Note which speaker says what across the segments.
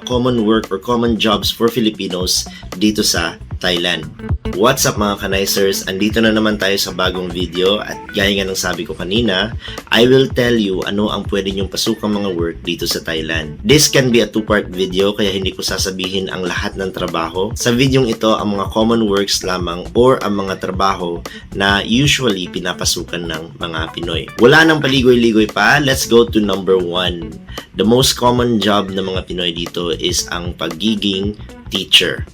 Speaker 1: common work or common jobs for Filipinos dito sa Thailand. What's up mga kanaisers? Andito na naman tayo sa bagong video at gaya nga ng sabi ko kanina, I will tell you ano ang pwede nyong pasukang mga work dito sa Thailand. This can be a two-part video kaya hindi ko sasabihin ang lahat ng trabaho. Sa videong ito, ang mga common works lamang or ang mga trabaho na usually pinapasukan ng mga Pinoy. Wala nang paligoy-ligoy pa, let's go to number 1. The most common job ng mga Pinoy dito is ang pagiging teacher.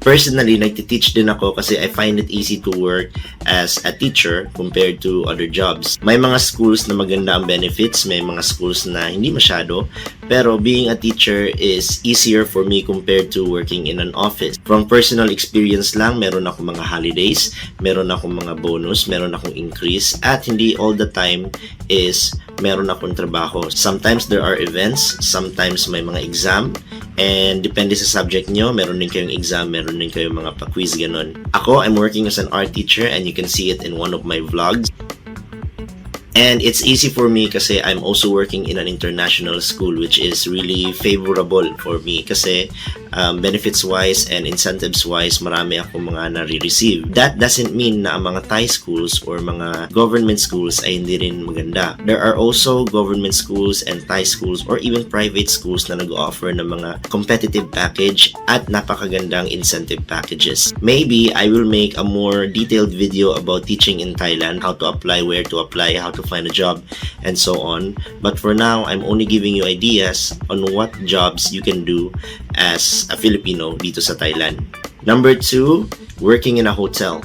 Speaker 1: Personally, nagtiteach din ako kasi I find it easy to work as a teacher compared to other jobs. May mga schools na maganda ang benefits, may mga schools na hindi masyado, pero being a teacher is easier for me compared to working in an office. From personal experience lang, meron ako mga holidays, meron ako mga bonus, meron akong increase, at hindi all the time is meron akong trabaho. Sometimes there are events, sometimes may mga exam, and depende sa subject nyo, meron din kayong exam, meron din kayong mga pa-quiz, ganun. Ako, I'm working as an art teacher and you can see it in one of my vlogs. And it's easy for me kasi I'm also working in an international school which is really favorable for me kasi benefits wise and incentives wise marami akong mga nare-receive. That doesn't mean na ang mga Thai schools or mga government schools ay hindi rin maganda. There are also government schools and Thai schools or even private schools na nag-offer ng mga competitive package at napakagandang incentive packages. Maybe I will make a more detailed video about teaching in Thailand, how to apply, where to apply, how to find a job, and so on. But for now, I'm only giving you ideas on what jobs you can do as a Filipino dito sa Thailand. Number 2, working in a hotel.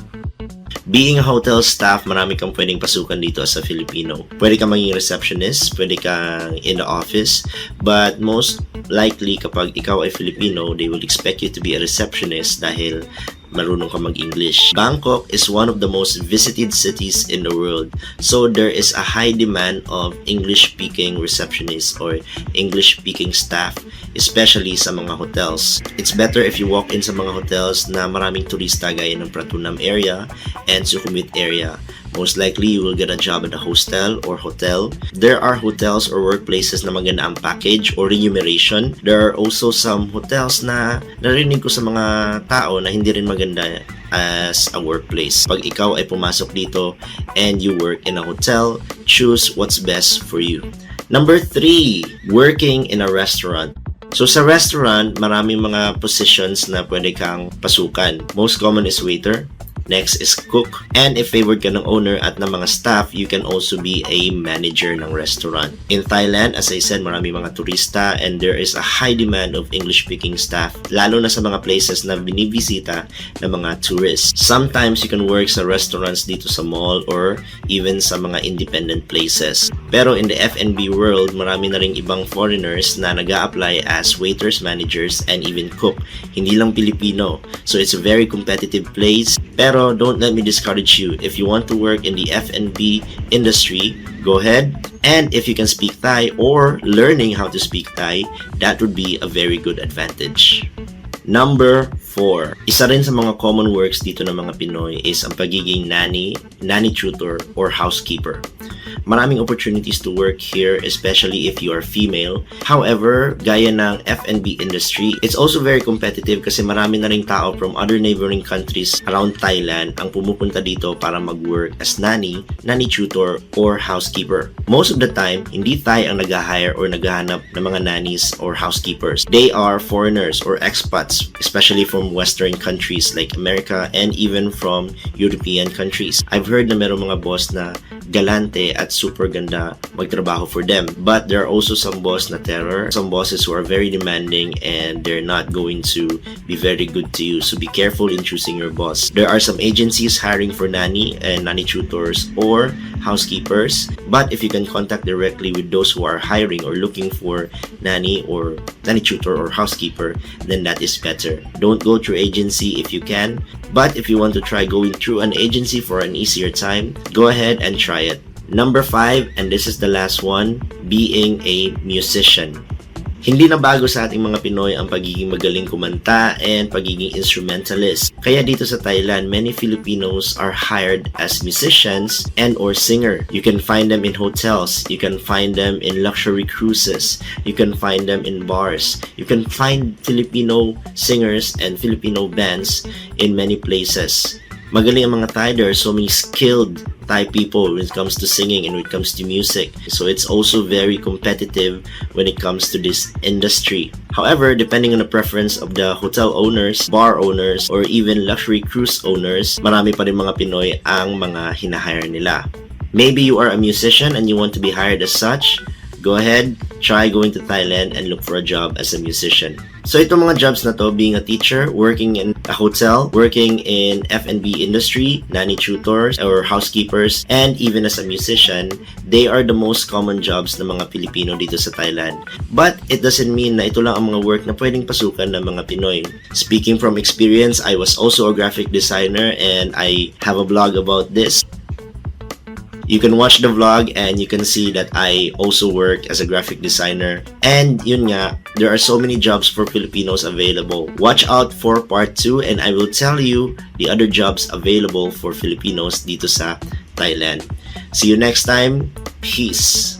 Speaker 1: Being a hotel staff, marami kang pwedeng pasukan dito as a Filipino. Pwede kang maging receptionist, pwede kang in the office, but most likely kapag ikaw ay Filipino, they will expect you to be a receptionist dahil marunong ka mag-English. Bangkok is one of the most visited cities in the world. So there is a high demand of English-speaking receptionists or English-speaking staff, especially sa mga hotels. It's better if you walk in sa mga hotels na maraming turista gaya ng Pratunam area and Sukhumvit area. Most likely, you will get a job at a hostel or hotel. There are hotels or workplaces na maganda ang package or remuneration. There are also some hotels na narinig ko sa mga tao na hindi rin maganda as a workplace. Pag ikaw ay pumasok dito and you work in a hotel, choose what's best for you. Number 3, working in a restaurant. So sa restaurant, maraming mga positions na pwede kang pasukan. Most common is waiter. Next is cook. And if favored ka ng owner at ng mga staff, you can also be a manager ng restaurant. In Thailand, as I said, marami mga turista and there is a high demand of English-speaking staff, lalo na sa mga places na binibisita ng mga tourists. Sometimes you can work sa restaurants dito sa mall or even sa mga independent places. Pero in the F&B world, marami na ring ibang foreigners na nag-a-apply as waiters, managers, and even cook. Hindi lang Pilipino. So it's a very competitive place. Pero don't let me discourage you. If you want to work in the F&B industry, go ahead. And if you can speak Thai or learning how to speak Thai, that would be a very good advantage. Number 4. Isa rin sa mga common works dito ng mga Pinoy is ang pagiging nanny tutor, or housekeeper. Maraming opportunities to work here, especially if you are female. However, gaya ng F&B industry, it's also very competitive kasi marami na ring tao from other neighboring countries around Thailand ang pumupunta dito para mag-work as nanny tutor, or housekeeper. Most of the time, hindi Thai ang nag-hire or naghahanap ng mga nannies or housekeepers. They are foreigners or expats, especially from Western countries like America and even from European countries. I've heard na merong mga boss na galante at super ganda magtrabaho for them. But there are also some boss na terror, some bosses who are very demanding and they're not going to be very good to you. So be careful in choosing your boss. There are some agencies hiring for nanny and nanny tutors or housekeepers. But if you can contact directly with those who are hiring or looking for nanny tutor or housekeeper, then that is better. Don't go through agency if you can. But if you want to try going through an agency for an easier time, go ahead and try it. Number 5, and this is the last one, being a musician. Hindi na bago sa ating mga Pinoy ang pagiging magaling kumanta and pagiging instrumentalist. Kaya dito sa Thailand, many Filipinos are hired as musicians and or singer. You can find them in hotels. You can find them in luxury cruises. You can find them in bars. You can find Filipino singers and Filipino bands in many places. Magaling ang mga Thai. There are so many skilled Thai people when it comes to singing and when it comes to music. So it's also very competitive when it comes to this industry. However, depending on the preference of the hotel owners, bar owners, or even luxury cruise owners, marami pa rin mga Pinoy ang mga hinahire nila. Maybe you are a musician and you want to be hired as such. Go ahead, try going to Thailand and look for a job as a musician. So itong mga jobs na to, being a teacher, working in a hotel, working in F&B industry, nanny tutors or housekeepers, and even as a musician, they are the most common jobs ng mga Pilipino dito sa Thailand. But it doesn't mean na ito lang ang mga work na pwedeng pasukan ng mga Pinoy. Speaking from experience, I was also a graphic designer and I have a blog about this. You can watch the vlog and you can see that I also work as a graphic designer. And yun nga, there are so many jobs for Filipinos available. Watch out for part 2 and I will tell you the other jobs available for Filipinos dito sa Thailand. See you next time. Peace.